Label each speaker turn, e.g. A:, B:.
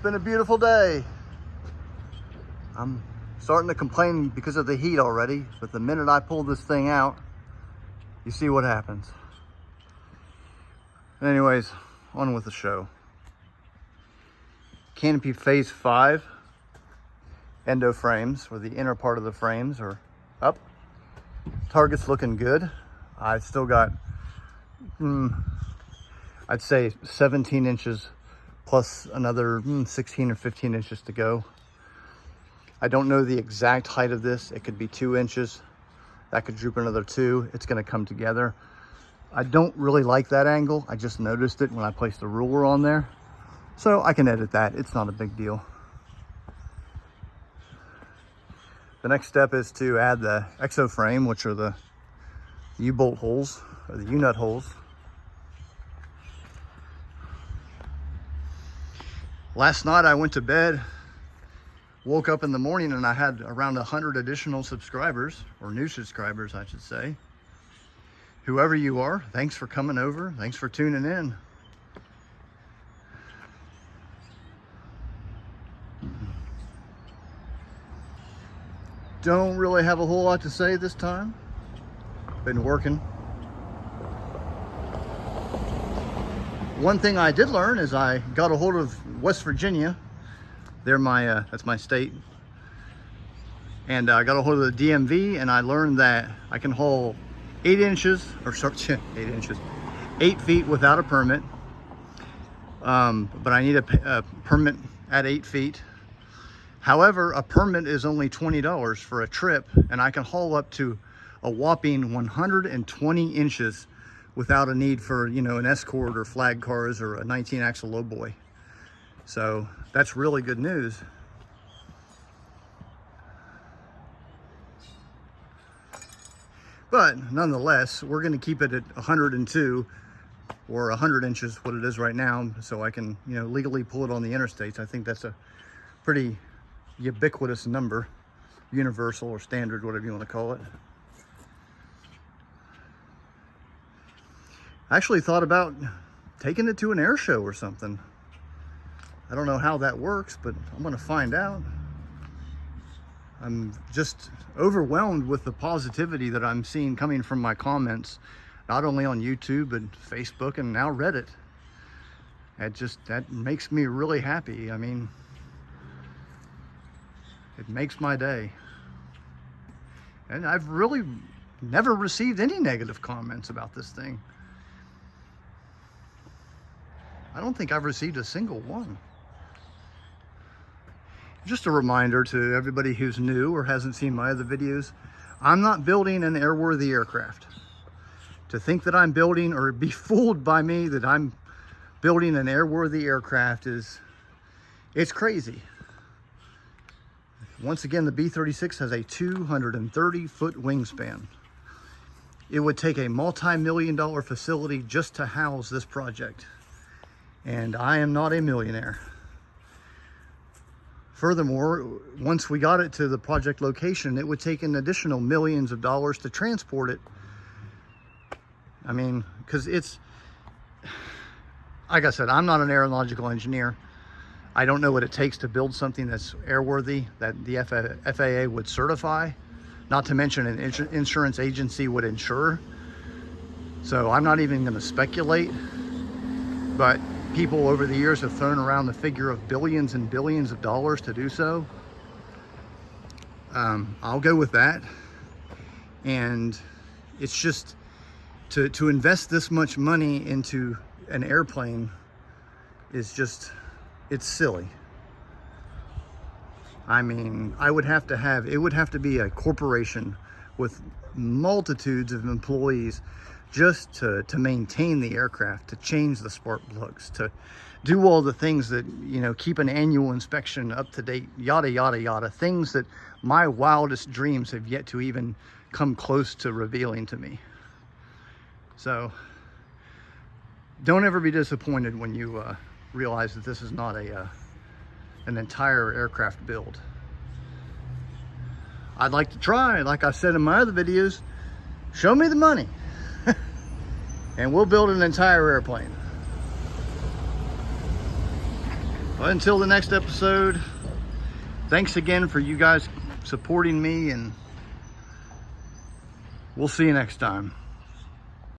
A: been a beautiful day. I'm starting to complain because of the heat already, but the minute I pull this thing out, you see what happens. Anyways, on with the show. Canopy Phase 5 endo frames, where the inner part of the frames are up. Target's looking good. I've still got, I'd say 17 inches plus another 16 or 15 inches to go. I don't know the exact height of this. It could be 2 inches. That could droop another 2. It's gonna come together. I don't really like that angle. I just noticed it when I placed the ruler on there. So I can edit that. It's not a big deal. The next step is to add the Exoframe, which are the U-bolt holes, or the U-nut holes. Last night I went to bed, woke up in the morning, and I had around 100 additional subscribers, or new subscribers, I should say. Whoever you are, thanks for coming over. Thanks for tuning in. Don't really have a whole lot to say this time. Been working. One thing I did learn is I got a hold of West Virginia. They're my, that's my state. And I got a hold of the DMV, and I learned that I can haul 8 inches, or sorry, 8 inches, 8 feet without a permit. But I need a permit at 8 feet. However, a permit is only $20 for a trip, and I can haul up to a whopping 120 inches without a need for, you know, an escort or flag cars or a 19 axle lowboy. So that's really good news. But nonetheless, we're going to keep it at 102 or 100 inches, what it is right now, so I can, you know, legally pull it on the interstates. I think that's a pretty ubiquitous number, universal or standard, whatever you want to call it. I actually thought about taking it to an air show or something. I don't know how that works, but I'm going to find out. I'm just overwhelmed with the positivity that I'm seeing coming from my comments, not only on YouTube, but Facebook and now Reddit. That makes me really happy. I mean, it makes my day. And I've really never received any negative comments about this thing. I don't think I've received a single one. Just a reminder to everybody who's new or hasn't seen my other videos, I'm not building an airworthy aircraft. To think that I'm building, or be fooled by me that I'm building an airworthy aircraft it's crazy. Once again, the B-36 has a 230-foot wingspan. It would take a multi-million-dollar facility just to house this project. And I am not a millionaire. Furthermore, once we got it to the project location, it would take an additional millions of dollars to transport it. I mean, because it's, like I said, I'm not an aeronautical engineer. I don't know what it takes to build something that's airworthy, that the FAA would certify, not to mention an insurance agency would insure. So I'm not even going to speculate, but people over the years have thrown around the figure of billions and billions of dollars to do so. I'll go with that. And it's just to invest this much money into an airplane is just, it's silly. I mean, it would have to be a corporation with multitudes of employees just to maintain the aircraft, to change the spark plugs, to do all the things that, you know, keep an annual inspection up to date, yada, yada, yada. Things that my wildest dreams have yet to even come close to revealing to me. So don't ever be disappointed when you realize that this is not an entire aircraft build. I'd like to try, like I said in my other videos, show me the money and we'll build an entire airplane. Well, until the next episode, thanks again for you guys supporting me, and we'll see you next time.